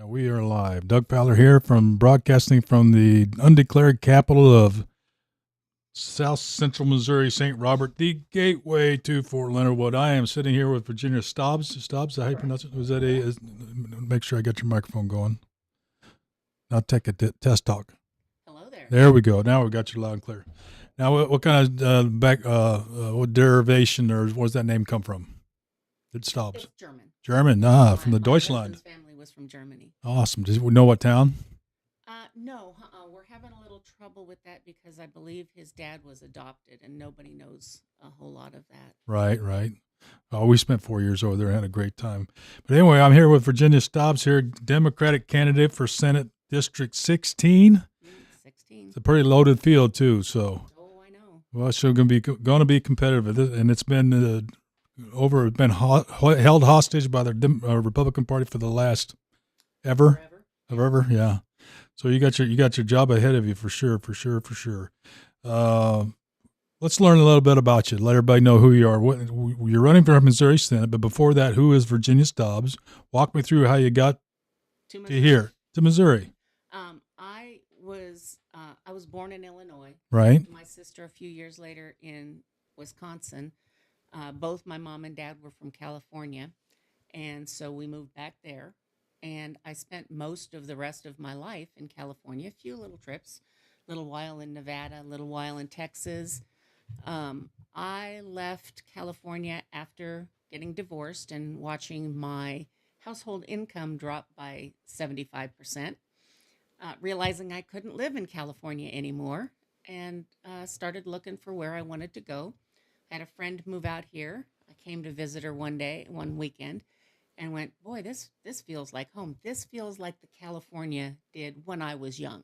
Now we are live. Doug Fowler here from broadcasting from the undeclared capital of South Central Missouri, St. Robert, the gateway to Fort Leonard Wood. I am sitting here with Virginia Staabs. Staabs, how you pronounce it? Was that make sure I get your microphone going. Now take a test talk. Hello there. There we go. Now we got you loud and clear. Now, what kind of what derivation or where does that name come from? It's Staabs. German. German, from the My Deutschland. husband's family was from Germany. Awesome. Does we know what town? No, we're having a little trouble with that because I believe his dad was adopted, and nobody knows a whole lot of that. Right. Oh, we spent 4 years over there and had a great time. But anyway, I'm here with Virginia Staabs here, Democratic candidate for Senate District 16. 16. It's a pretty loaded field too. So, oh, I know. well, it's going to be competitive, and it's been held hostage by the Republican Party for the last ever. Yeah. So you got your job ahead of you for sure. Let's learn a little bit about you. Let everybody know who you are. You're running for Missouri Senate, but before that, who is Virginia Staabs? Walk me through how you got to here, to Missouri. I was born in Illinois. Right. My sister a few years later in Wisconsin. Both my mom and dad were from California, and so we moved back there. And I spent most of the rest of my life in California, a few little trips, a little while in Nevada, a little while in Texas. I left California after getting divorced and watching my household income drop by 75%, realizing I couldn't live in California anymore, and started looking for where I wanted to go. I had a friend move out here. I came to visit her one weekend, and went, boy, this feels like home. This feels like the California did when I was young.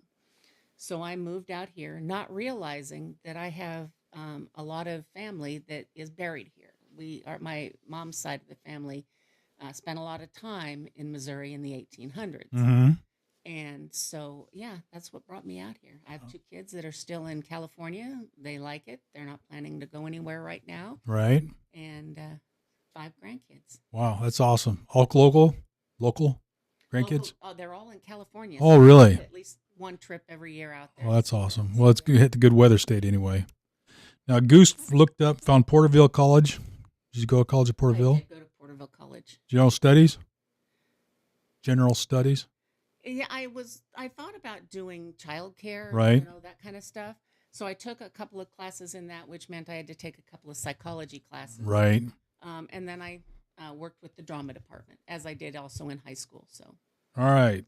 So I moved out here, not realizing that I have a lot of family that is buried here. My mom's side of the family spent a lot of time in Missouri in the 1800s. Mm-hmm. And so, that's what brought me out here. I have 2 kids that are still in California. They like it. They're not planning to go anywhere right now. Right. And 5 grandkids. Wow, that's awesome. All local grandkids? They're all in California. Oh, so really? At least one trip every year out there. Well, that's awesome. Well, it's good. Hit the good weather state anyway. Now, Goose looked up, found Porterville College. Did you go to college at Porterville? I did go to Porterville College. General Studies? Yeah, I thought about doing childcare, right? That kind of stuff. So I took a couple of classes in that, which meant I had to take a couple of psychology classes. Right. And then I worked with the drama department, as I did also in high school. So. All right.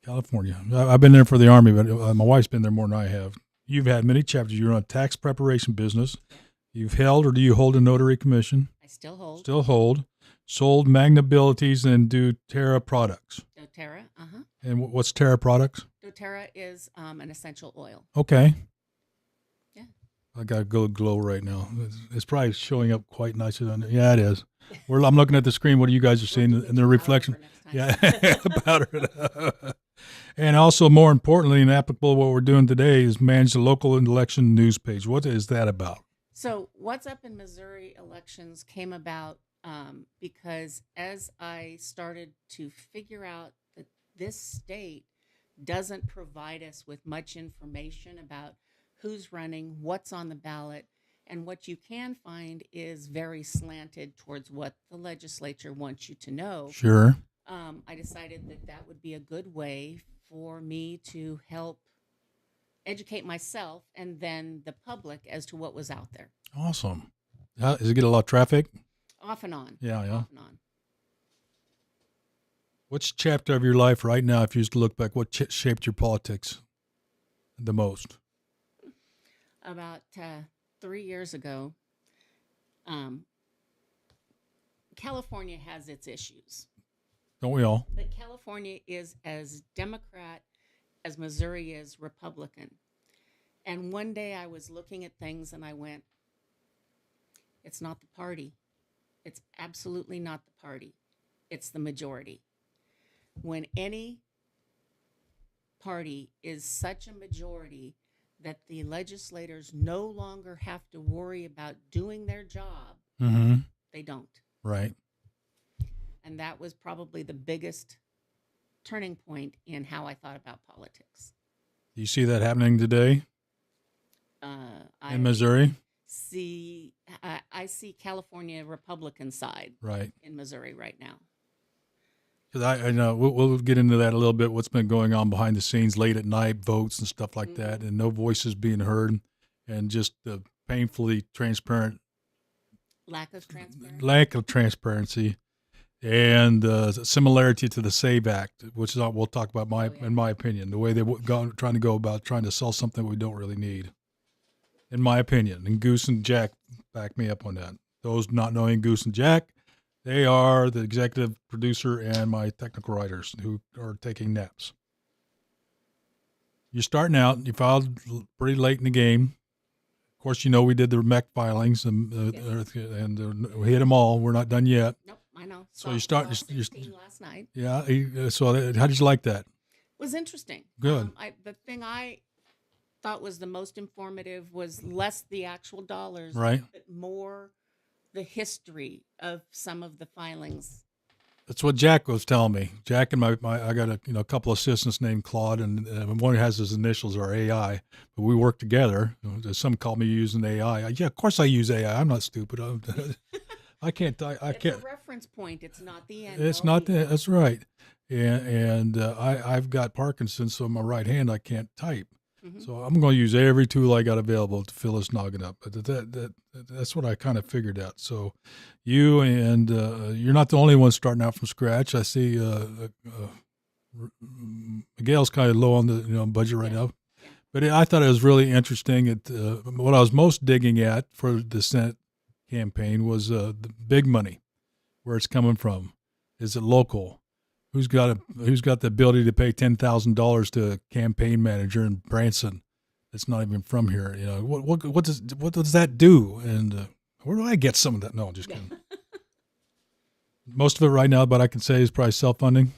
California. I've been there for the Army, but my wife's been there more than I have. You've had many chapters. You're on a tax preparation business. You've held or do you hold a notary commission? I still hold. Sold Magnabilities and doTERRA products. doTERRA, And what's Terra products? doTERRA is an essential oil. Okay. Yeah. I got a good glow right now. It's probably showing up quite nicely on there. Yeah, it is. I'm looking at the screen. What you guys are seeing in the reflection? Yeah, powder it. And also, more importantly and applicable, what we're doing today is manage the local election news page. What is that about? So What's Up in Missouri Elections came about because as I started to figure out that this state doesn't provide us with much information about who's running, what's on the ballot, and what you can find is very slanted towards what the legislature wants you to know. Sure. I decided that would be a good way for me to help educate myself and then the public as to what was out there. Awesome. Does it get a lot of traffic? Off and on. Yeah. Off and on. Which chapter of your life right now, if you used to look back, what shaped your politics the most? About 3 years ago, California has its issues. Don't we all? But California is as Democrat as Missouri is Republican. And one day I was looking at things and I went, it's not the party. It's absolutely not the party. It's the majority. When any party is such a majority that the legislators no longer have to worry about doing their job, mm-hmm. They don't. Right. And that was probably the biggest turning point in how I thought about politics. Do you see that happening today I in Missouri? I see California Republican side Right. in Missouri right now. Because I know we'll get into that a little bit. What's been going on behind the scenes, late at night votes and stuff like that, and no voices being heard, and just the painfully transparent Lack of transparency, and similarity to the SAVE Act, which is we'll talk about in my opinion, the way they trying to go about trying to sell something we don't really need, in my opinion. And Goose and Jack back me up on that. Those not knowing Goose and Jack, they are the executive producer and my technical writers who are taking naps. You're starting out. You filed pretty late in the game. Of course, we did the MEC filings and we hit them all. We're not done yet. Nope, I know. So you start. You last night. Yeah. So how did you like that? It was interesting. Good. The thing I thought was the most informative was less the actual dollars, Right. but more the history of some of the filings. That's what Jack was telling me. Jack and I got a couple assistants named Claude, and one has his initials are AI, but we work together. Some call me using AI. Yeah, of course I use AI. I'm not stupid. I can't. It's a reference point. It's not the end. It's not that. That's right. And I've got Parkinson's, so my right hand I can't type. So I'm going to use every tool I got available to fill this noggin up. But that's what I kind of figured out. So you and you're not the only one starting out from scratch. I see Miguel's kind of low on the budget right now. But I thought it was really interesting. What I was most digging at for the Senate campaign was the big money, where it's coming from. Is it local? Who's got the ability to pay $10,000 to a campaign manager in Branson that's not even from here? What does that do? And where do I get some of that? No, just kidding. Most of it right now, but I can say is probably self-funding.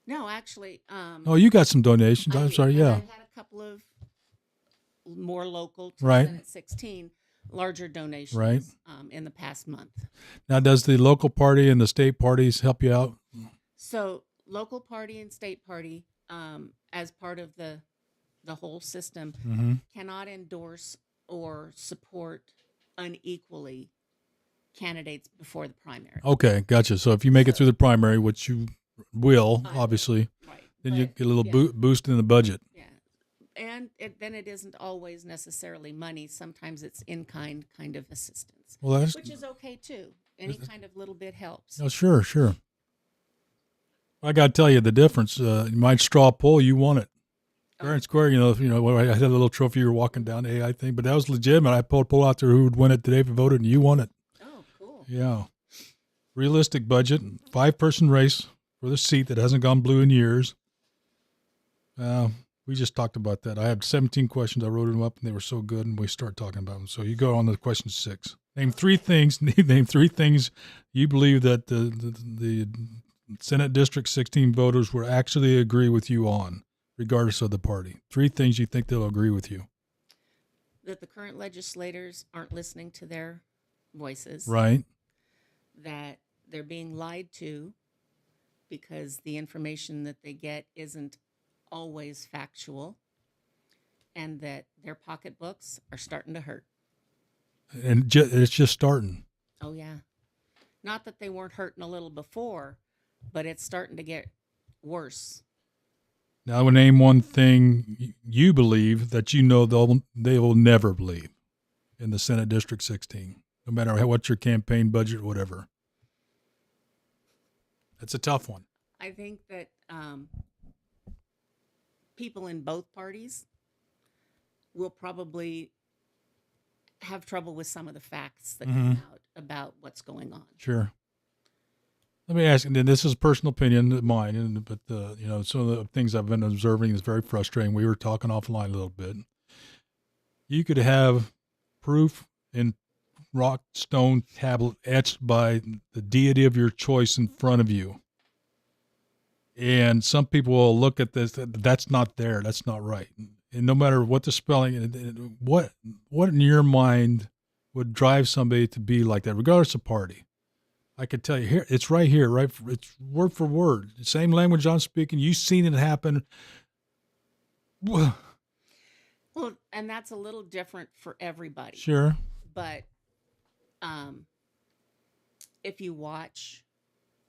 No, actually. You got some donations. I'm sorry. Yeah. I had a couple of more local to Right. Senate 16 larger donations Right. In the past month. Now, does the local party and the state parties help you out? So local party and state party, as part of the whole system, cannot endorse or support unequally candidates before the primary. Okay, gotcha. So if you make it through the primary, which you will, obviously, Right. then you get a little boost in the budget. Yeah. And then it isn't always necessarily money. Sometimes it's in-kind kind of assistance, which is okay too. Any kind of little bit helps. Oh, sure. I got to tell you the difference. My straw poll, you won it. Fair and square. I had a little trophy. You were walking down the AI thing, but that was legitimate. I pulled out there who would win it today if you voted, and you won it. Oh, cool. Yeah. Realistic budget, 5-person race for the seat that hasn't gone blue in years. We just talked about that. I had 17 questions. I wrote them up, and they were so good, and we start talking about them. So you go on to question 6. Name three things you believe that the Senate District 16 voters will actually agree with you on, regardless of the party. 3 things you think they'll agree with you. That the current legislators aren't listening to their voices. Right. That they're being lied to because the information that they get isn't always factual, and that their pocketbooks are starting to hurt. And it's just starting. Oh, yeah. Not that they weren't hurting a little before, but it's starting to get worse. Now, I would name one thing you believe that they will never believe in the Senate District 16, no matter what's your campaign budget or whatever. That's a tough one. I think that people in both parties will probably have trouble with some of the facts that come out about what's going on. Sure. Let me ask, and this is a personal opinion of mine, but some of the things I've been observing is very frustrating. We were talking offline a little bit. You could have proof in rock stone tablet etched by the deity of your choice in front of you, and some people will look at this. That's not there. That's not right. And no matter what the spelling, what in your mind would drive somebody to be like that, regardless of party? I could tell you here, it's right here, right? It's word for word, same language I'm speaking. You've seen it happen. Well, and that's a little different for everybody. Sure. But if you watch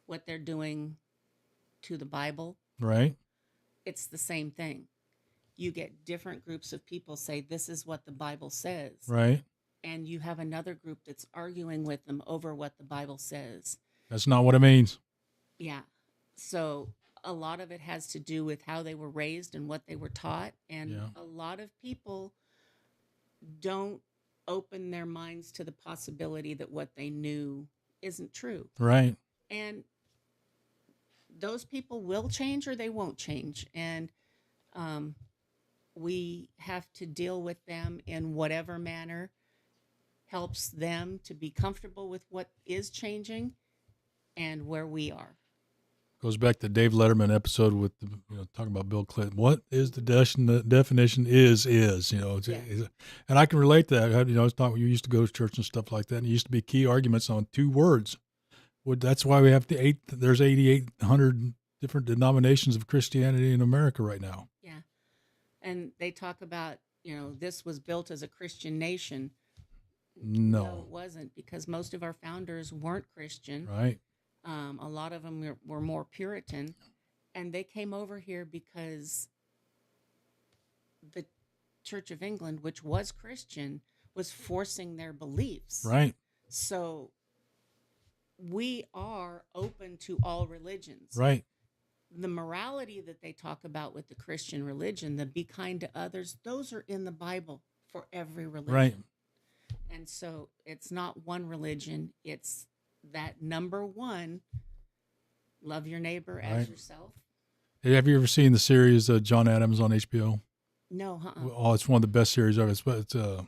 what they're doing to the Bible, Right. it's the same thing. You get different groups of people say, this is what the Bible says. Right. And you have another group that's arguing with them over what the Bible says. That's not what it means. Yeah. So a lot of it has to do with how they were raised and what they were taught. And a lot of people don't open their minds to the possibility that what they knew isn't true. Right. And those people will change or they won't change. And we have to deal with them in whatever manner helps them to be comfortable with what is changing and where we are. Goes back to Dave Letterman episode with talking about Bill Clinton. What is the definition? Is and I can relate to that. I was talking. You used to go to church and stuff like that, and it used to be key arguments on 2 words. That's why we have there's 8,800 different denominations of Christianity in America right now. Yeah, and they talk about this was built as a Christian nation. No, it wasn't, because most of our founders weren't Christian. Right. A lot of them were more Puritan, and they came over here because the Church of England, which was Christian, was forcing their beliefs. Right. So we are open to all religions. Right. The morality that they talk about with the Christian religion, the be kind to others, those are in the Bible for every religion. Right. And so it's not one religion. It's that number one, love your neighbor as yourself. Hey, have you ever seen the series John Adams on HBO? No, Oh, it's one of the best series ever. It's a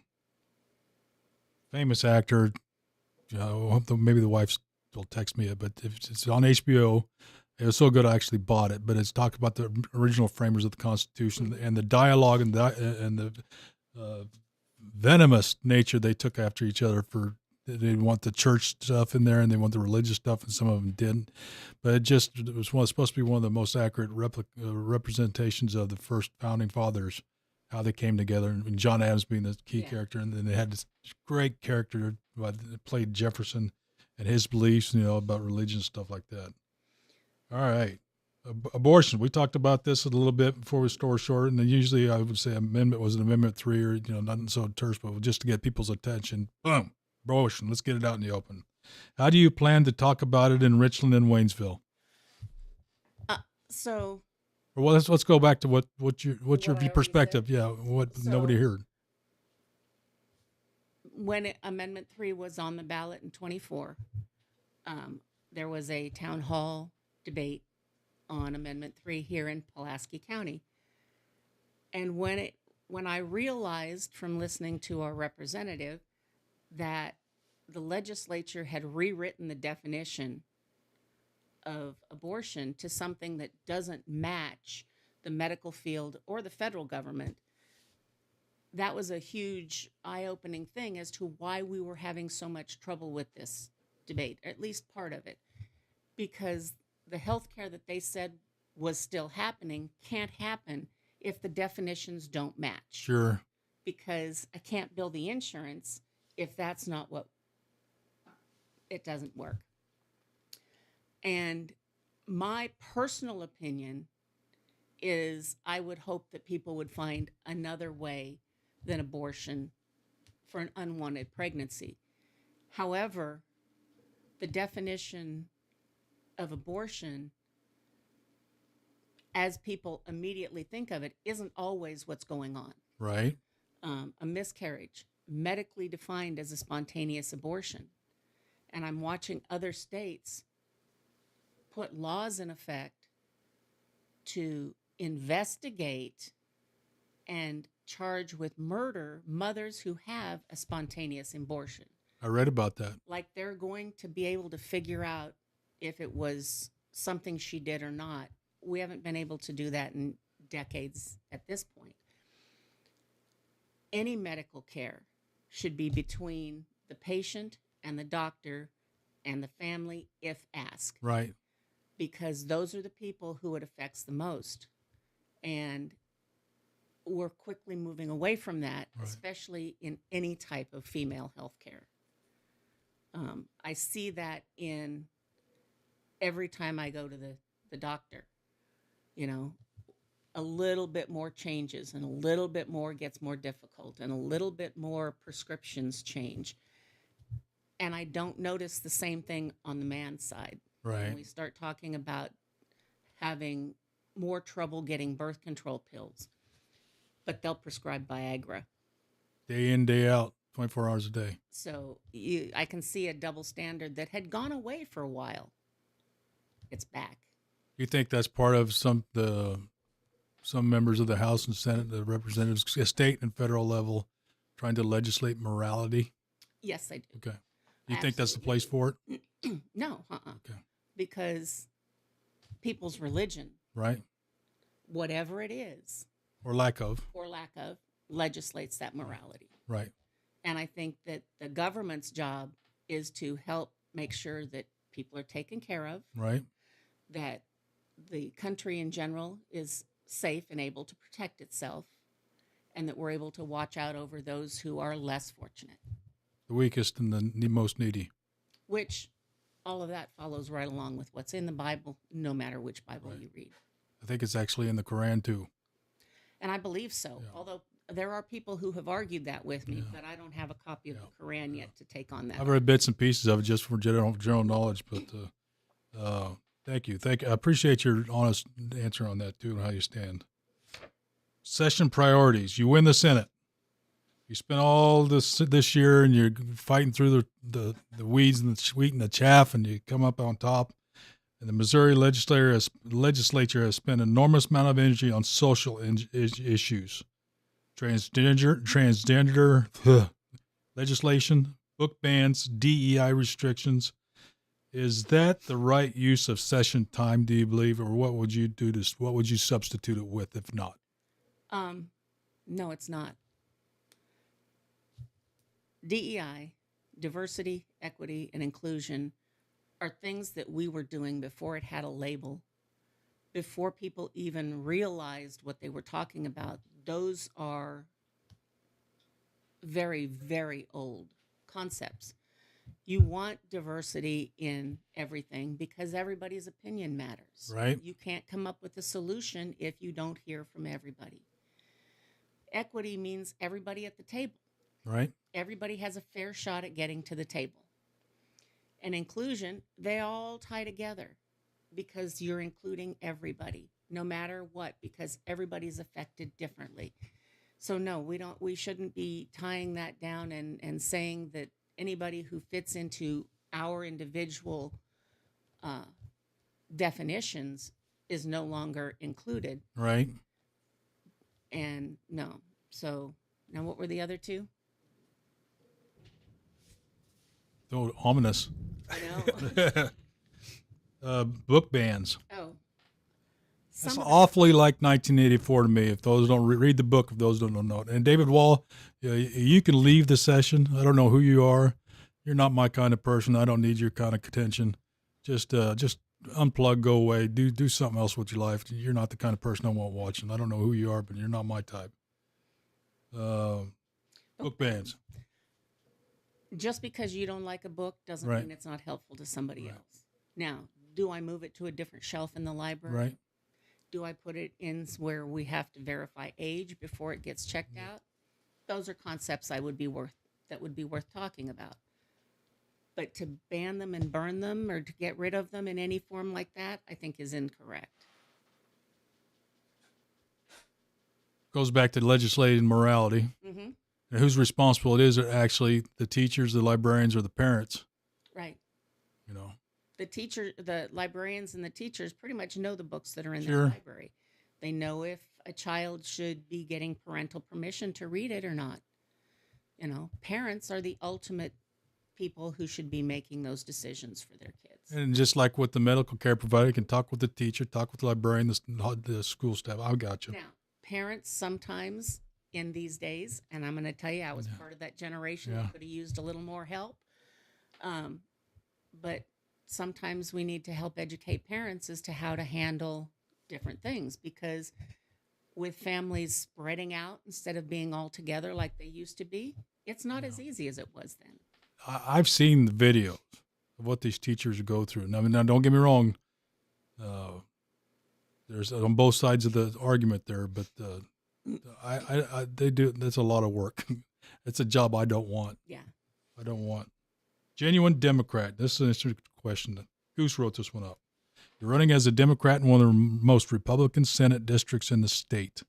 famous actor. Maybe the wife will text me it, but if it's on HBO. It was so good I actually bought it. But it's talked about the original framers of the Constitution and the dialogue and the venomous nature they took after each other. They didn't want the church stuff in there and they want the religious stuff, and some of them didn't. But it was supposed to be one of the most accurate representations of the first founding fathers, how they came together, and John Adams being the key character. And then they had this great character that played Jefferson and his beliefs, about religion and stuff like that. All right. Abortion. We talked about this a little bit before we store short, and then usually I would say Amendment 3 or, nothing so terse, but just to get people's attention. Boom. Abortion. Let's get it out in the open. How do you plan to talk about it in Richland and Waynesville? Let's go back to what's your perspective? Yeah. Nobody heard. When Amendment 3 was on the ballot in 24, there was a town hall debate on Amendment 3 here in Pulaski County. And when I realized from listening to our representative that the legislature had rewritten the definition of abortion to something that doesn't match the medical field or the federal government, that was a huge eye-opening thing as to why we were having so much trouble with this debate, or at least part of it, because the health care that they said was still happening can't happen if the definitions don't match. Sure. Because I can't bill the insurance if that's not what, it doesn't work. And my personal opinion is I would hope that people would find another way than abortion for an unwanted pregnancy. However, the definition of abortion, as people immediately think of it, isn't always what's going on. Right. A miscarriage, medically defined as a spontaneous abortion. And I'm watching other states put laws in effect to investigate and charge with murder mothers who have a spontaneous abortion. I read about that. Like they're going to be able to figure out if it was something she did or not. We haven't been able to do that in decades at this point. Any medical care should be between the patient and the doctor and the family if asked, Right. because those are the people who it affects the most. And we're quickly moving away from that, Right. especially in any type of female health care. I see that in every time I go to the doctor, you know, a little bit more changes and a little bit more gets more difficult and a little bit more prescriptions change. And I don't notice the same thing on the man's side. Right. When we start talking about having more trouble getting birth control pills, but they'll prescribe Viagra. Day in, day out, 24 hours a day. So I can see a double standard that had gone away for a while. It's back. You think that's part of some members of the House and Senate, the representatives, state and federal level, trying to legislate morality? Yes, I do. Okay. You think that's the place for it? No, Okay. Because people's religion, Right. whatever it is, Or lack of. legislates that morality. Right. And I think that the government's job is to help make sure that people are taken care of, Right. that the country in general is safe and able to protect itself, and that we're able to watch out over those who are less fortunate. The weakest and the most needy. Which all of that follows right along with what's in the Bible, no matter which Bible Right. you read. I think it's actually in the Quran too. And I believe so, Yeah. although there are people who have argued that with me, Yeah. but I don't have a copy of Yeah. the Quran yet to take on that. I've read bits and pieces of it just for general knowledge, but thank you. I appreciate your honest answer on that too and how you stand. Session priorities. You win the Senate. You spent all this year and you're fighting through the weeds and the wheat and the chaff, and you come up on top. And the Missouri legislature has spent an enormous amount of energy on social issues. Transgender legislation, book bans, DEI restrictions. Is that the right use of session time, do you believe, or what would you do what would you substitute it with if not? No, it's not. DEI, diversity, equity, and inclusion are things that we were doing before it had a label, before people even realized what they were talking about. Those are very, very old concepts. You want diversity in everything because everybody's opinion matters. Right. You can't come up with a solution if you don't hear from everybody. Equity means everybody at the table. Right. Everybody has a fair shot at getting to the table. And inclusion, they all tie together because you're including everybody, no matter what, because everybody's affected differently. So no, we shouldn't be tying that down and saying that anybody who fits into our individual definitions is no longer included. Right. And no. So now what were the other two? Oh, ominous. I know. Book bans. Oh. That's Some of awfully like 1984 to me. If those don't read the book, if those don't know it. And David Wall, you can leave the session. I don't know who you are. You're not my kind of person. I don't need your kind of attention. Just unplug, go away, do something else with your life. You're not the kind of person I want watching. I don't know who you are, but you're not my type. Book bans. just because you don't like a book doesn't Right. mean it's not helpful to somebody Right. else. Now, do I move it to a different shelf in the library? Right. Do I put it in where we have to verify age before it gets checked out? Those are concepts that would be worth talking about. But to ban them and burn them or to get rid of them in any form like that, I think is incorrect. Goes back to legislating morality. Mm-hmm. And who's responsible? It is actually the teachers, the librarians, or the parents. Right. You know. The librarians and the teachers pretty much know the books that are in Sure. their library. They know if a child should be getting parental permission to read it or not. You know, parents are the ultimate people who should be making those decisions for their kids. And just like with the medical care provider, you can talk with the teacher, talk with the librarian, the school staff. I got you. Now, parents sometimes in these days, and I'm going to tell you, I was part of that generation that could have used a little more help. but sometimes we need to help educate parents as to how to handle different things, because with families spreading out instead of being all together like they used to be, it's not as easy as it was then. I've seen the videos of what these teachers go through. Now, don't get me wrong. There's on both sides of the argument there, but they do. That's a lot of work. It's a job I don't want. Yeah. I don't want. Genuine Democrat. This is an interesting question. Goose wrote this one up. You're running as a Democrat in one of the most Republican Senate districts in the state.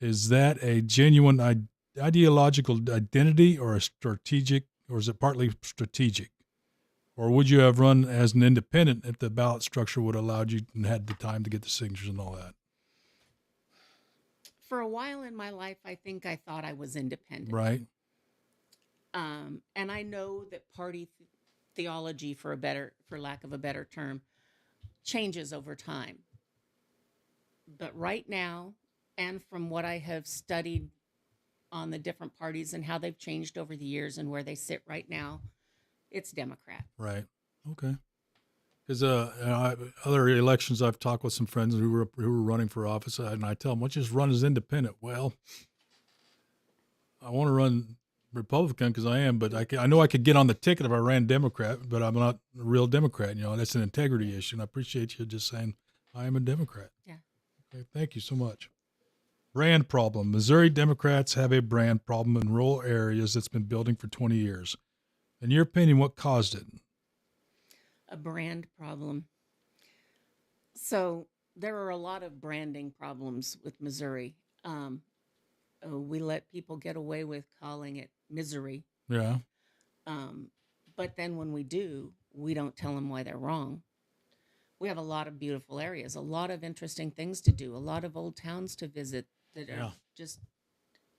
Is that a genuine ideological identity or a strategic, or is it partly strategic? Or would you have run as an independent if the ballot structure would have allowed you and had the time to get the signatures and all that? For a while in my life, I think I thought I was independent. Right. And I know that party theology, for lack of a better term, changes over time. But right now, and from what I have studied on the different parties and how they've changed over the years and where they sit right now, it's Democrat. Right. Okay. Because other elections, I've talked with some friends who were running for office, and I tell them, "Why don't you just run as independent?" Well, I want to run Republican because I am, but I know I could get on the ticket if I ran Democrat, but I'm not a real Democrat. That's an integrity issue, and I appreciate you just saying I am a Democrat. Yeah. Okay, thank you so much. Brand problem. Missouri Democrats have a brand problem in rural areas that's been building for 20 years. In your opinion, what caused it? A brand problem. So there are a lot of branding problems with Missouri. We let people get away with calling it misery. Yeah. But then when we do, we don't tell them why they're wrong. We have a lot of beautiful areas, a lot of interesting things to do, a lot of old towns to visit that are just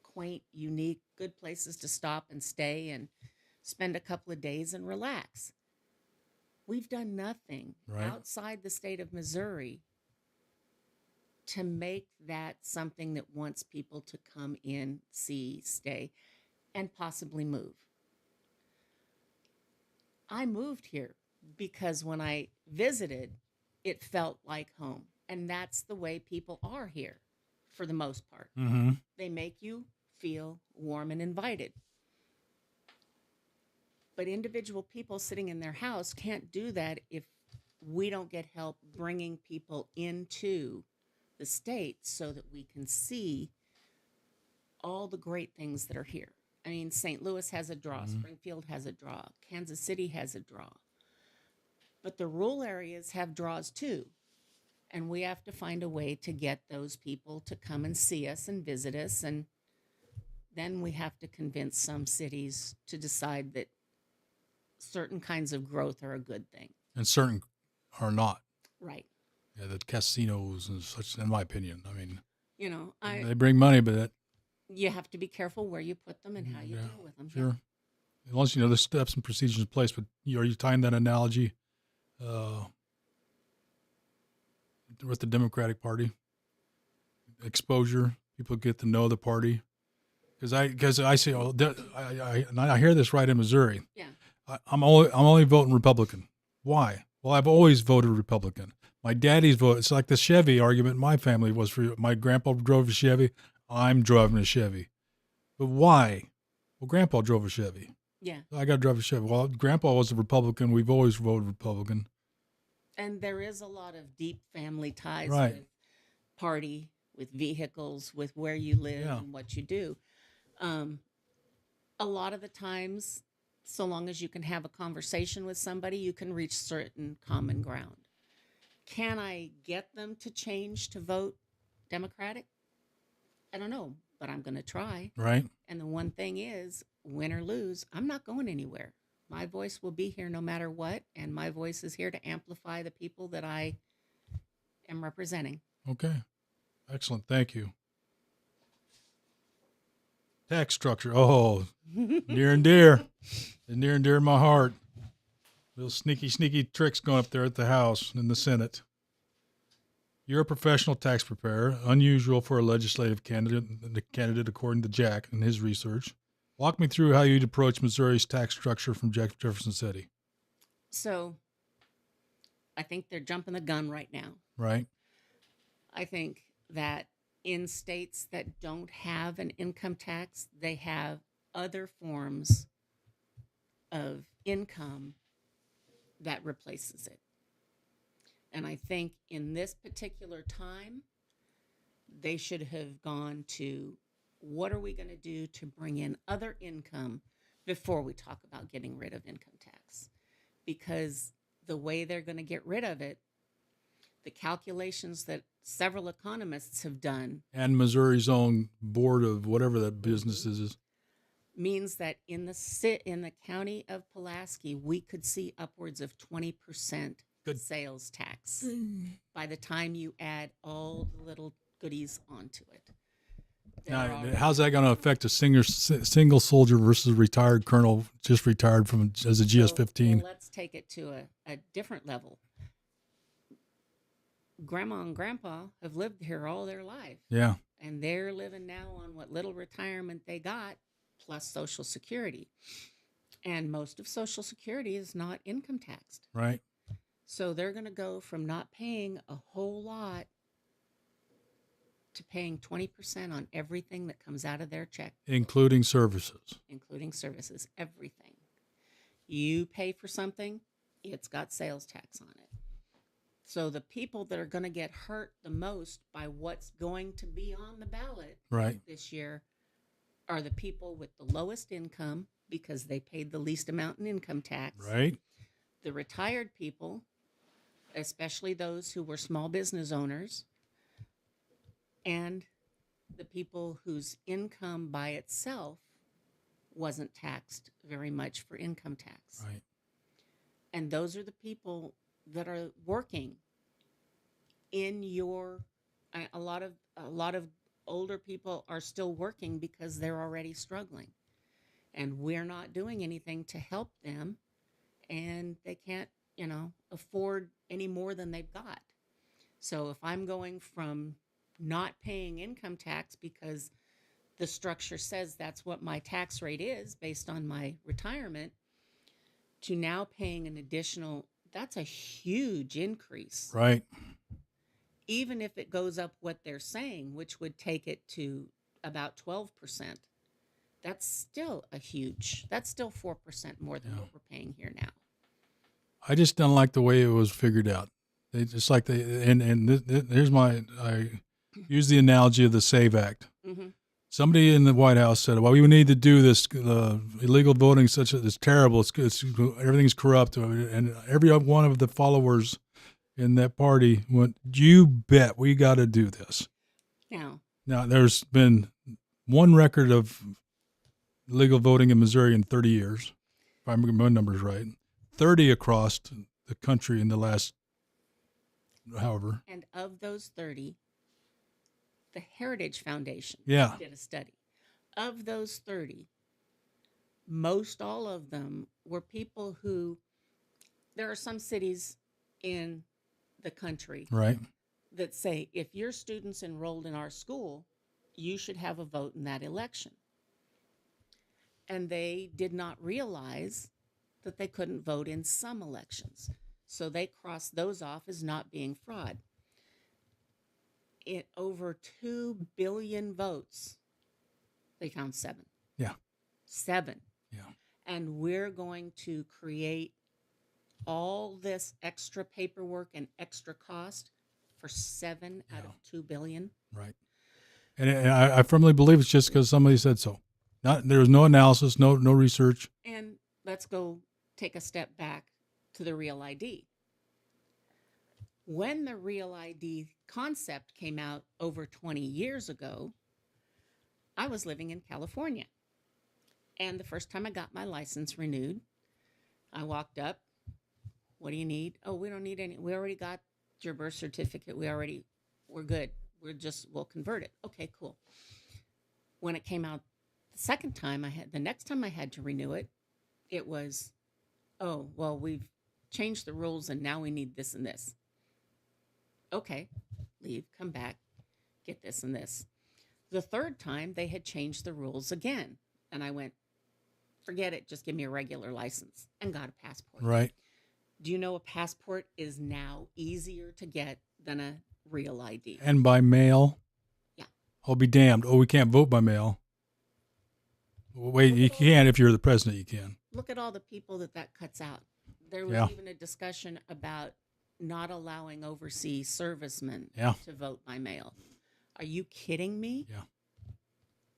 quaint, unique, good places to stop and stay and spend a couple of days and relax. We've done nothing outside the state of Missouri to make that something that wants people to come in, see, stay, and possibly move. I moved here because when I visited, it felt like home. And that's the way people are here for the most part. Mm-hmm. They make you feel warm and invited. But individual people sitting in their house can't do that if we don't get help bringing people into the state so that we can see all the great things that are here. I mean, St. Louis has a draw, Springfield has a draw, Kansas City has a draw. But the rural areas have draws too. And we have to find a way to get those people to come and see us and visit us. And then we have to convince some cities to decide that certain kinds of growth are a good thing. And certain are not. Right. Yeah, the casinos and such, in my opinion. I mean, they bring money, but you have to be careful where you put them and how you deal with them. Sure. Yeah. Unless, there's steps and procedures in place, but are you tying that analogy with the Democratic Party? Exposure, people get to know the party. Because I say, I hear this right in Missouri. Yeah. I'm only voting Republican. Why? Well, I've always voted Republican. My daddy's vote. It's like the Chevy argument in my family was for my grandpa drove a Chevy. I'm driving a Chevy. But why? Well, grandpa drove a Chevy. Yeah. I got to drive a Chevy. Well, grandpa was a Republican. We've always voted Republican. And there is a lot of deep family ties Right. with party, with vehicles, with where you live and what you do. A lot of the times, so long as you can have a conversation with somebody, you can reach certain common ground. Can I get them to change to vote Democratic? I don't know, but I'm going to try. Right. And the one thing is, win or lose, I'm not going anywhere. My voice will be here no matter what, and my voice is here to amplify the people that I am representing. Okay. Excellent. Thank you. Tax structure. Oh, near and dear. And near and dear in my heart. Little sneaky tricks going up there at the House and the Senate. You're a professional tax preparer, unusual for a legislative candidate according to Jack and his research. Walk me through how you'd approach Missouri's tax structure from Jefferson City. So I think they're jumping the gun right now. Right. I think that in states that don't have an income tax, they have other forms of income that replaces it. And I think in this particular time, they should have gone to what are we going to do to bring in other income before we talk about getting rid of income tax? Because the way they're going to get rid of it, the calculations that several economists have done, And Missouri's own board of whatever that business is. means that in the county of Pulaski, we could see upwards of 20% Good. sales tax by the time you add all the little goodies onto it. Now, how's that going to affect a single soldier versus a retired colonel just retired from as a GS-15? Well, let's take it to a different level. Grandma and Grandpa have lived here all their life. Yeah. And they're living now on what little retirement they got plus Social Security. And most of Social Security is not income taxed. Right. So they're going to go from not paying a whole lot to paying 20% on everything that comes out of their check. Including services. Including services, everything. You pay for something, it's got sales tax on it. So the people that are going to get hurt the most by what's going to be on the ballot this year are the people with the lowest income because they paid the least amount in income tax. Right. The retired people, especially those who were small business owners, and the people whose income by itself wasn't taxed very much for income tax. Right. And those are the people that are working in a lot of older people are still working because they're already struggling. And we're not doing anything to help them, and they can't, afford any more than they've got. So if I'm going from not paying income tax because the structure says that's what my tax rate is based on my retirement, to now paying an additional, that's a huge increase. Right. Even if it goes up what they're saying, which would take it to about 12%, that's still 4% more than what we're paying here now. I just don't like the way it was figured out. They just like I use the analogy of the SAVE Act. Mm-hmm. Somebody in the White House said, well, we need to do this. Illegal voting it's terrible. It's everything's corrupt. And every one of the followers in that party went, you bet we got to do this. Now, there's been one record of legal voting in Missouri in 30 years, if I remember my numbers right. 30 across the country in the last, however. And of those 30, the Heritage Foundation did a study. Of those 30, most all of them were people who, there are some cities in the country that say, if your student's enrolled in our school, you should have a vote in that election. And they did not realize that they couldn't vote in some elections. So they crossed those off as not being fraud. In over 2 billion votes, they found 7. Yeah. 7. Yeah. And we're going to create all this extra paperwork and extra cost for 7 out of 2 billion. Right. And I firmly believe it's just because somebody said so. There was no analysis, no research. And let's go take a step back to the Real ID. When the Real ID concept came out over 20 years ago, I was living in California. And the first time I got my license renewed, I walked up. What do you need? Oh, we don't need any. We already got your birth certificate. We're good. We'll convert it. Okay, cool. When it came out the next time I had to renew it, it was, oh, well, we've changed the rules and now we need this and this. Okay, leave, come back, get this and this. The third time they had changed the rules again. And I went, forget it, just give me a regular license, and got a passport. Right. Do you know a passport is now easier to get than a real ID? And by mail. Yeah. I'll be damned. Oh, we can't vote by mail. Wait, you can if you're the president, you can. Look at all the people that cuts out. There was Yeah. even a discussion about not allowing overseas servicemen Yeah. to vote by mail. Are you kidding me? Yeah.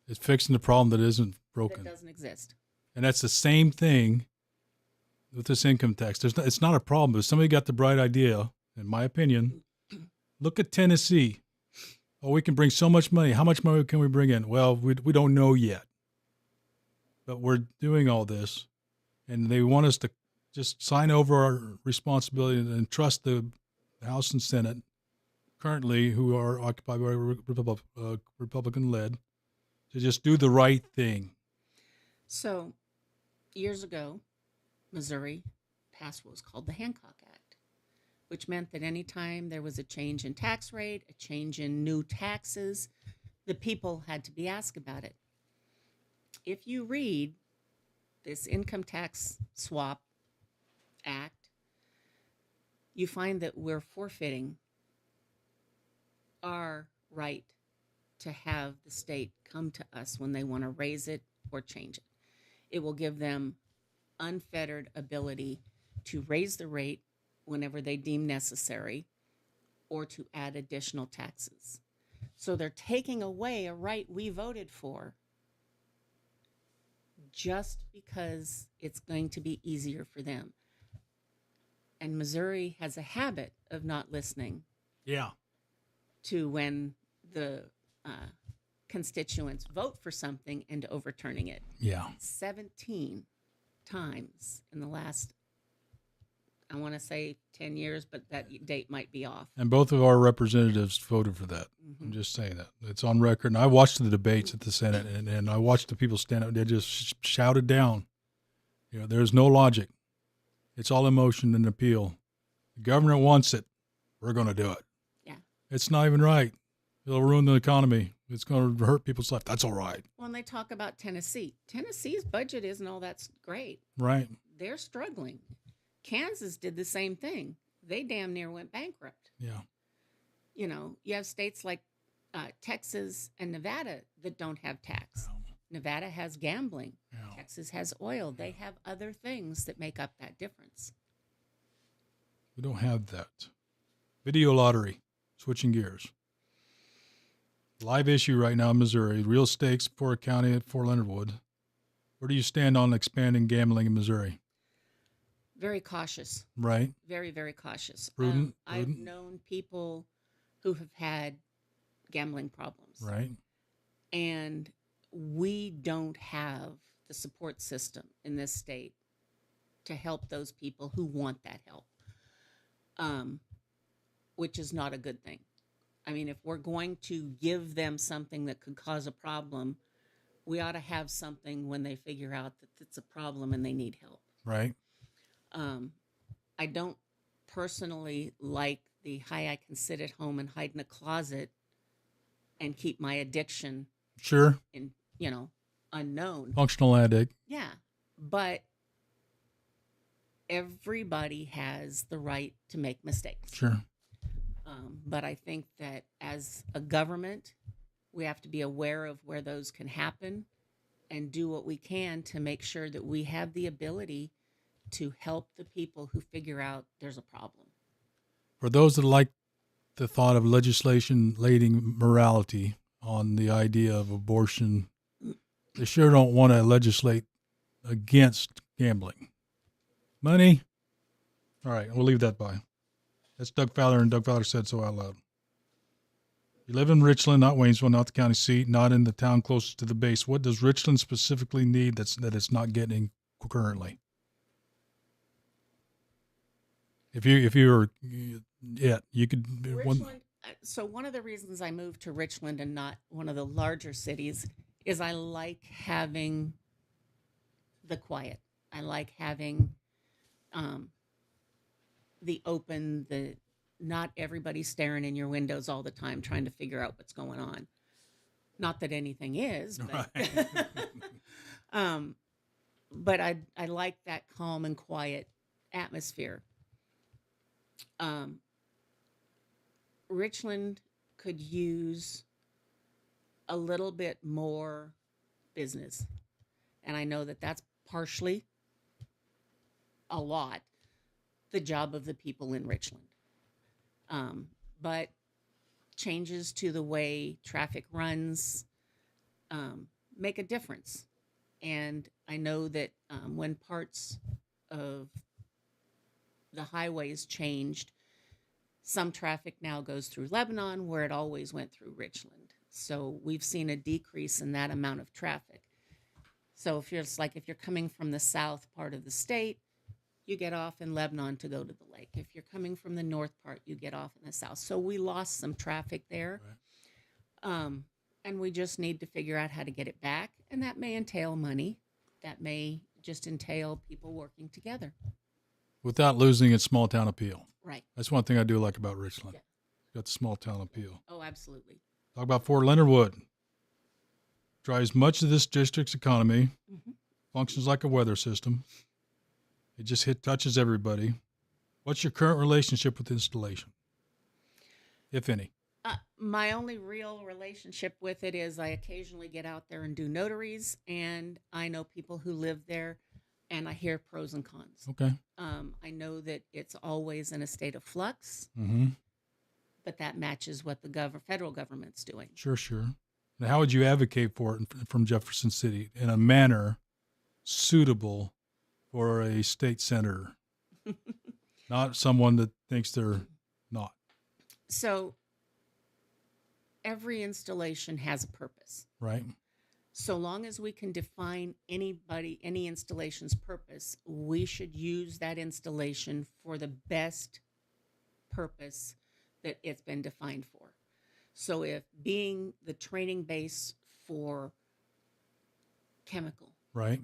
It's fixing the problem that isn't broken. That doesn't exist. And that's the same thing with this income tax. It's not a problem, but if somebody got the bright idea, in my opinion. Look at Tennessee. Oh, we can bring so much money. How much money can we bring in? Well, we don't know yet. But we're doing all this, and they want us to just sign over our responsibility and trust the House and Senate, currently, who are occupied by Republican-led, to just do the right thing. So, years ago, Missouri passed what was called the Hancock Act, which meant that anytime there was a change in tax rate, a change in new taxes, the people had to be asked about it. If you read this income tax swap act, you find that we're forfeiting our right to have the state come to us when they want to raise it or change it. It will give them unfettered ability to raise the rate whenever they deem necessary or to add additional taxes. So they're taking away a right we voted for just because it's going to be easier for them. And Missouri has a habit of not listening to when the constituents vote for something and overturning it. 17 times in the last, I want to say 10 years, but that date might be off. And both of our representatives voted for that. I'm just saying that. It's on record. And I watched the debates at the Senate, and I watched the people stand up. They just shouted down. There's no logic. It's all emotion and appeal. The governor wants it. We're going to do it. Yeah. It's not even right. It'll ruin the economy. It's going to hurt people's life. That's all right. When they talk about Tennessee, Tennessee's budget isn't all that great. Right. They're struggling. Kansas did the same thing. They damn near went bankrupt. Yeah. You have states like Texas and Nevada that don't have tax. Nevada has gambling. Texas has oil. They have other things that make up that difference. We don't have that. Video lottery. Switching gears. Live issue right now in Missouri. Real stakes for a county at Fort Leonard Wood. Where do you stand on expanding gambling in Missouri? Very cautious. Right. Very, very cautious. Prudent. I've known people who have had gambling problems. Right. And we don't have the support system in this state to help those people who want that help, which is not a good thing. I mean, if we're going to give them something that could cause a problem, we ought to have something when they figure out that it's a problem and they need help. Right. I don't personally like the I can sit at home and hide in a closet and keep my addiction in, unknown. Functional addict. Yeah. But everybody has the right to make mistakes. Sure. But I think that as a government, we have to be aware of where those can happen and do what we can to make sure that we have the ability to help the people who figure out there's a problem. For those that like the thought of legislation lading morality on the idea of abortion, they sure don't want to legislate against gambling. Money? All right, we'll leave that by. That's Doug Fowler, and Doug Fowler said so out loud. You live in Richland, not Waynesville, not the county seat, not in the town closest to the base. What does Richland specifically need that it's not getting currently? If you were you could. Richland, so one of the reasons I moved to Richland and not one of the larger cities is I like having the quiet. I like having the open, the not everybody staring in your windows all the time trying to figure out what's going on. Not that anything is, but Right. but I like that calm and quiet atmosphere. Um, Richland could use a little bit more business. And I know that that's partially a lot the job of the people in Richland. Um, but changes to the way traffic runs make a difference. And I know that when parts of the highways changed, some traffic now goes through Lebanon where it always went through Richland. So we've seen a decrease in that amount of traffic. So if you're coming from the south part of the state, you get off in Lebanon to go to the lake. If you're coming from the north part, you get off in the south. So we lost some traffic there. Right. And we just need to figure out how to get it back. And that may entail money. That may just entail people working together. Without losing its small town appeal. Right. That's one thing I do like about Richland. Yeah. Got the small town appeal. Oh, absolutely. Talk about Fort Leonard Wood. Drives much of this district's economy. Mm-hmm. Functions like a weather system. It just touches everybody. What's your current relationship with installation, if any? My only real relationship with it is I occasionally get out there and do notaries, and I know people who live there, and I hear pros and cons. Okay. I know that it's always in a state of flux, but that matches what the federal government's doing. Sure. Now, how would you advocate for it from Jefferson City in a manner suitable for a state senator, not someone that thinks they're not? So every installation has a purpose. Right. So long as we can define any installation's purpose, we should use that installation for the best purpose that it's been defined for. So if being the training base for chemical. Right.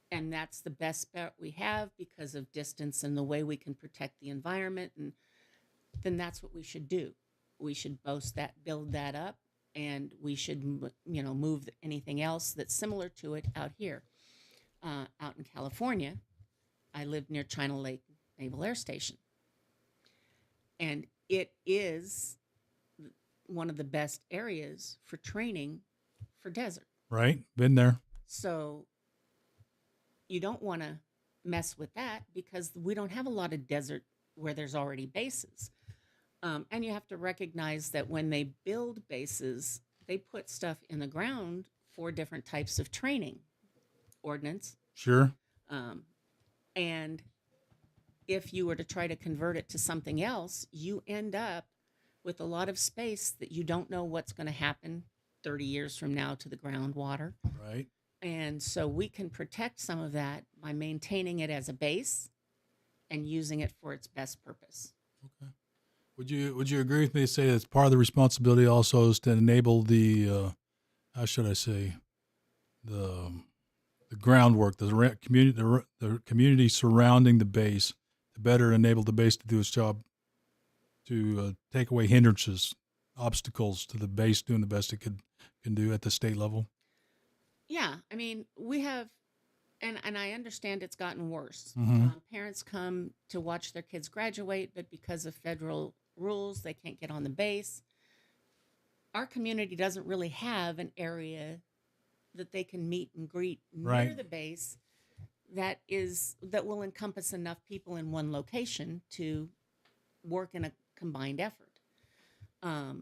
And that's the best bet we have because of distance and the way we can protect the environment, and then that's what we should do. We should build that up, and we should, move anything else that's similar to it out here. Out in California, I live near China Lake Naval Air Station, and it is one of the best areas for training for desert. Right, been there. So you don't want to mess with that because we don't have a lot of desert where there's already bases. And you have to recognize that when they build bases, they put stuff in the ground for different types of training. Ordnance. Sure. And if you were to try to convert it to something else, you end up with a lot of space that you don't know what's going to happen 30 years from now to the groundwater. Right. And so we can protect some of that by maintaining it as a base and using it for its best purpose. Okay. Would you agree with me to say that part of the responsibility also is to enable the groundwork, the community surrounding the base to better enable the base to do its job, to take away hindrances, obstacles to the base doing the best it can do at the state level? Yeah, I mean, we have, and I understand it's gotten worse. Mm-hmm. Parents come to watch their kids graduate, but because of federal rules, they can't get on the base. Our community doesn't really have an area that they can meet and greet near the base that will encompass enough people in one location to work in a combined effort. That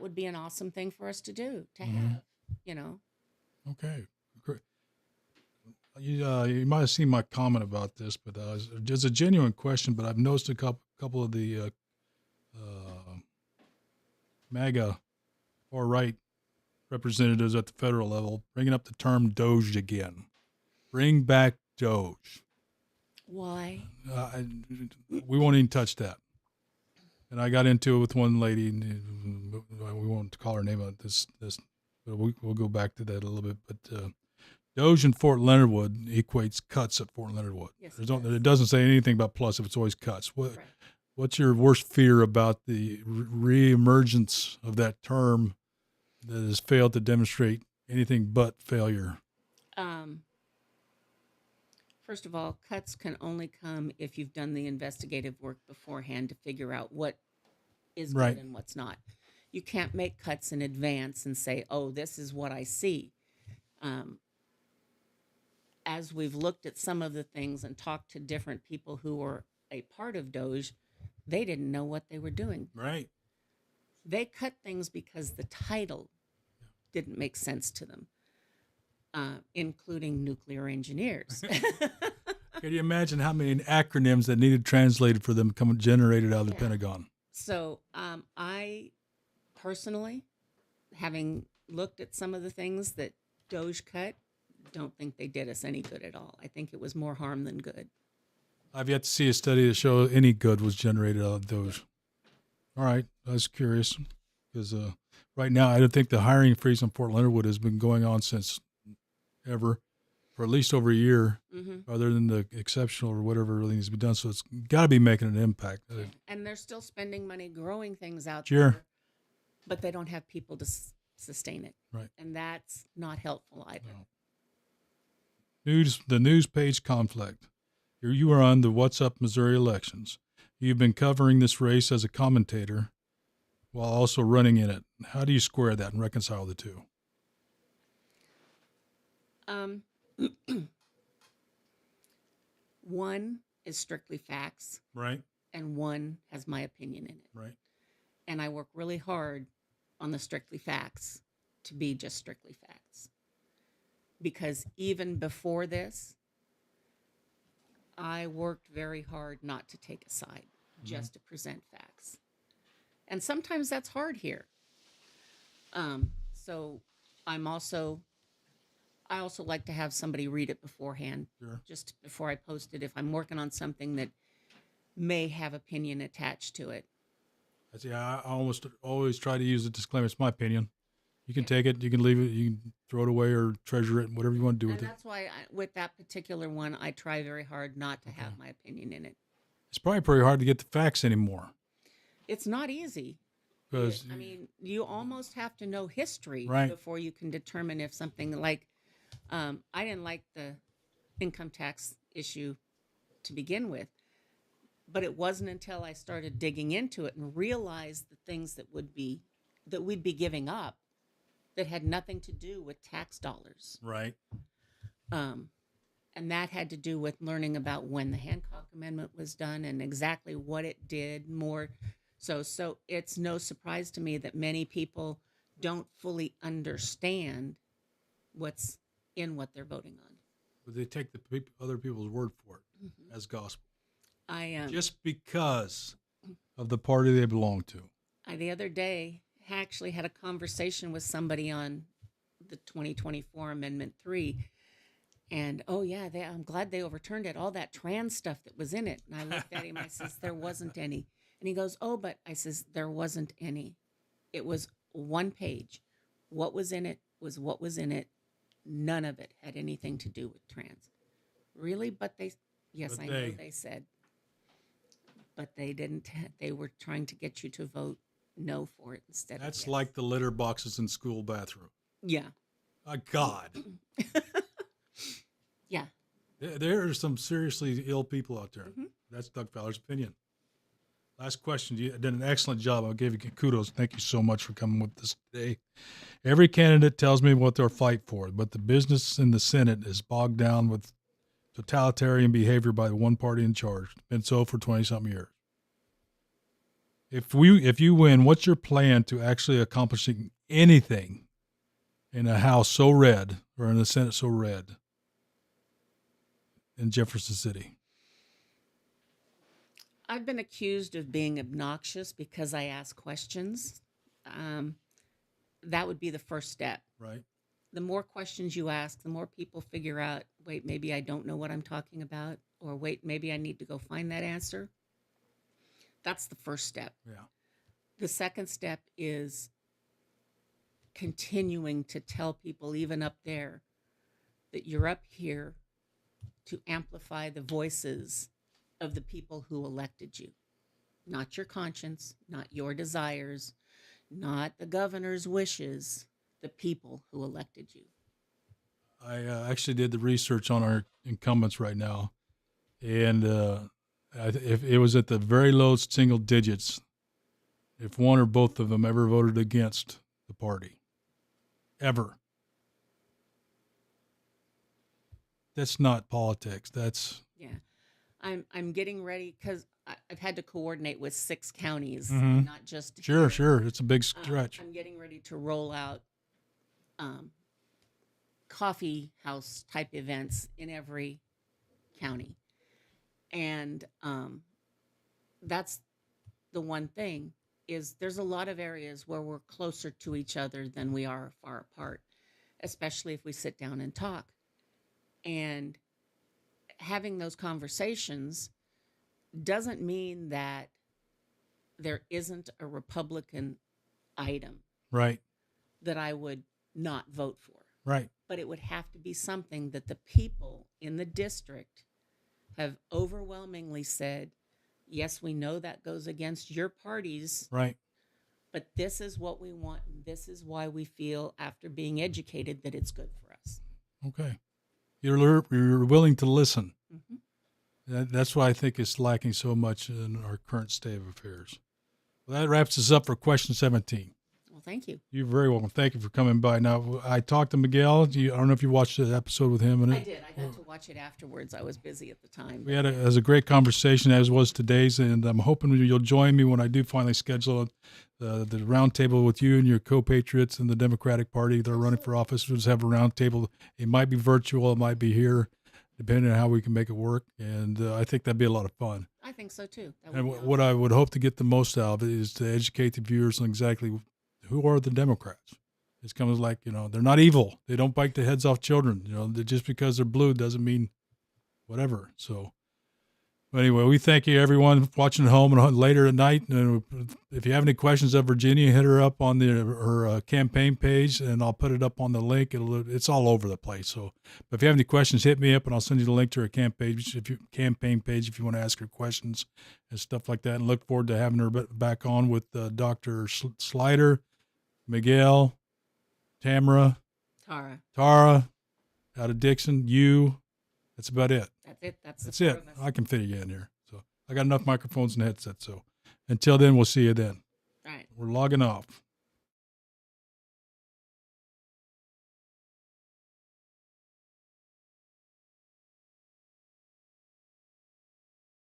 would be an awesome thing for us to do, to have. Okay, great. You might have seen my comment about this, but it's a genuine question. But I've noticed a couple of the MAGA or Wright representatives at the federal level bringing up the term Doge again. Bring back Doge. Why? We won't even touch that. And I got into it with one lady. We won't call her name on this. But we'll go back to that a little bit. But Doge in Fort Leonard Wood equates cuts at Fort Leonard Wood. Yes, it doesn't say anything about plus if it's always cuts. Right. What's your worst fear about the reemergence of that term that has failed to demonstrate anything but failure? First of all, cuts can only come if you've done the investigative work beforehand to figure out what is Right. good and what's not. You can't make cuts in advance and say, oh, this is what I see. As we've looked at some of the things and talked to different people who were a part of Doge, they didn't know what they were doing. Right. They cut things because the title didn't make sense to them, including nuclear engineers. Can you imagine how many acronyms that needed translated for them come generated out of the Pentagon? So I personally, having looked at some of the things that Doge cut, don't think they did us any good at all. I think it was more harm than good. I've yet to see a study to show any good was generated out of those. All right, I was curious because right now I don't think the hiring freeze in Fort Leonard Wood has been going on since ever, for at least over a year, other than the exceptional or whatever really needs to be done. So it's got to be making an impact. And they're still spending money growing things out Sure. there, but they don't have people to sustain it. Right. And that's not helpful either. No. The news page conflict. Here you are on the What's Up Missouri elections. You've been covering this race as a commentator while also running in it. How do you square that and reconcile the two? One is strictly facts, Right. and one has my opinion in it. Right. And I work really hard on the strictly facts to be just strictly facts. Because even before this, I worked very hard not to take a side, just to present facts. And sometimes that's hard here. So I also like to have somebody read it beforehand, Sure. just before I post it, if I'm working on something that may have opinion attached to it. I almost always try to use a disclaimer. It's my opinion. You can take it, you can leave it, you can throw it away or treasure it, whatever you want to do with it. And that's why with that particular one, I try very hard not to have my opinion in it. It's probably pretty hard to get the facts anymore. It's not easy. Because I mean, you almost have to know history Right. before you can determine if something like, I didn't like the income tax issue to begin with, but it wasn't until I started digging into it and realized the things that we'd be giving up that had nothing to do with tax dollars. Right. And that had to do with learning about when the Hancock Amendment was done and exactly what it did more. So it's no surprise to me that many people don't fully understand what's in what they're voting on. But they take other people's word for it as gospel. Just because of the party they belong to. The other day actually had a conversation with somebody on the 2024 Amendment 3. And, I'm glad they overturned it. All that trans stuff that was in it. And I looked at him, I says, there wasn't any. And he goes, but I says, there wasn't any. It was one page. What was in it was what was in it. None of it had anything to do with trans. Really? I know they said. But they didn't. They were trying to get you to vote no for it instead. That's of yes. like the litter boxes in school bathroom. Yeah. God. Yeah. There are some seriously ill people out there. That's Doug Fowler's opinion. Last question. You did an excellent job. I'll give you kudos. Thank you so much for coming with us today. Every candidate tells me what they'll fight for, but the business in the Senate is bogged down with totalitarian behavior by the one party in charge. It's been so for 20-something years. If you win, what's your plan to actually accomplishing anything in a House so red or in a Senate so red in Jefferson City? I've been accused of being obnoxious because I ask questions. That would be the first step. Right. The more questions you ask, the more people figure out, wait, maybe I don't know what I'm talking about, or wait, maybe I need to go find that answer. That's the first step. Yeah. The second step is continuing to tell people, even up there, that you're up here to amplify the voices of the people who elected you. Not your conscience, not your desires, not the governor's wishes, the people who elected you. I actually did the research on our incumbents right now, and if it was at the very low single digits, if one or both of them ever voted against the party, ever. That's not politics. That's Yeah. I'm getting ready because I've had to coordinate with 6 counties, Mhm. not just sure, here. sure. It's a big stretch. I'm getting ready to roll out coffee house type events in every county, and that's the one thing is there's a lot of areas where we're closer to each other than we are far apart, especially if we sit down and talk. And having those conversations doesn't mean that there isn't a Republican item Right, that I would not vote for. right. But it would have to be something that the people in the district have overwhelmingly said, yes, we know that goes against your parties, Right. but this is what we want. And this is why we feel, after being educated, that it's good for us. Okay. You're willing to listen. Mm-hmm. That's why I think it's lacking so much in our current state of affairs. Well, that wraps us up for question 17. Well, thank you. You're very welcome. Thank you for coming by. Now, I talked to Miguel. I don't know if you watched the episode with him. I did. I got to watch it afterwards. I was busy at the time. We had a great conversation, as was today's, and I'm hoping you'll join me when I do finally schedule the roundtable with you and your co-patriots in the Democratic Party that are running for office. We'll just have a roundtable. It might be virtual. It might be here, depending on how we can make it work. And I think that'd be a lot of fun. I think so, too. And what I would hope to get the most out of it is to educate the viewers on exactly who are the Democrats. It's kind of like, they're not evil. They don't bite the heads off children. Just because they're blue doesn't mean whatever. So anyway, we thank you, everyone watching at home and later at night. And if you have any questions of Virginia, hit her up on her campaign page, and I'll put it up on the link. It's all over the place. So, but if you have any questions, hit me up, and I'll send you the link to her campaign page if you want to ask her questions and stuff like that. And look forward to having her back on with Dr. Slider, Miguel, Tamara, Tara, out of Dixon, you. That's about it. That's it. I can fit you in here. So I got enough microphones and headsets. So until then, we'll see you then. All right. We're logging off.